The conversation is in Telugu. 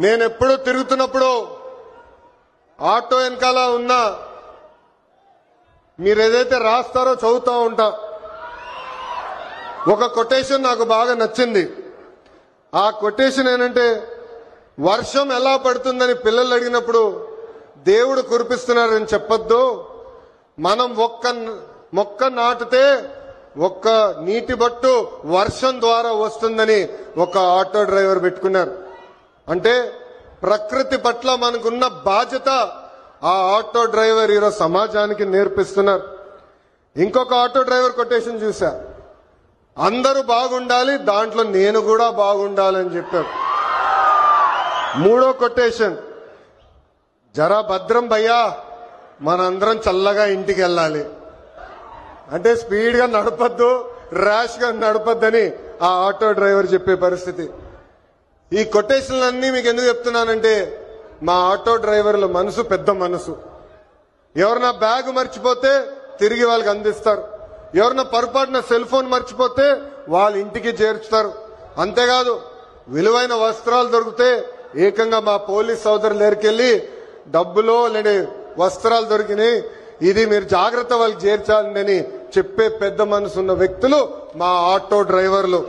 నేను ఎప్పుడూ తిరుగుతున్నప్పుడు ఆటో వెనకాల ఉన్నా మీరు ఏదైతే రాస్తారో చదువుతా ఉంటా. ఒక కొటేషన్ నాకు బాగా నచ్చింది. ఆ కొటేషన్ ఏంటంటే, వర్షం ఎలా పడుతుందని పిల్లలు అడిగినప్పుడు దేవుడు కురిపిస్తున్నారని చెప్పొద్దు, మనం మొక్క నాటితే ఒక్క నీటి బట్టు వర్షం ద్వారా వస్తుందని ఒక ఆటో డ్రైవర్ పెట్టుకున్నారు. అంటే ప్రకృతి పట్ల మనకున్న బాధ్యత ఆ ఆటో డ్రైవర్ ఈరోజు సమాజానికి నేర్పిస్తున్నారు. ఇంకొక ఆటో డ్రైవర్ కొటేషన్ చూసా, అందరూ బాగుండాలి, దాంట్లో నేను కూడా బాగుండాలని చెప్పారు. మూడో కొటేషన్, జరా భద్రం భయ్యా, మనందరం చల్లగా ఇంటికి వెళ్ళాలి. అంటే స్పీడ్ గా నడపద్దు, ర్యాష్ గా నడపద్దని ఆ ఆటో డ్రైవర్ చెప్పే పరిస్థితి. ఈ కొటేషన్లన్నీ మీకు ఎందుకు చెప్తున్నానంటే, మా ఆటో డ్రైవర్ల మనసు పెద్ద మనసు. ఎవరన్నా బ్యాగ్ మర్చిపోతే తిరిగి వాళ్ళకి అందిస్తారు, ఎవరన్నా పొరపాటున సెల్ ఫోన్ మర్చిపోతే వాళ్ళ ఇంటికి చేర్చుతారు. అంతేకాదు, విలువైన వస్త్రాలు దొరికితే ఏకంగా మా పోలీస్ సోదరులు దగ్గరికెళ్లి డబ్బులో లేని వస్త్రాలు దొరికినాయి, ఇది మీరు జాగ్రత్త వాళ్ళకి చేర్చాలని చెప్పే పెద్ద మనసున్న వ్యక్తులు మా ఆటో డ్రైవర్లు.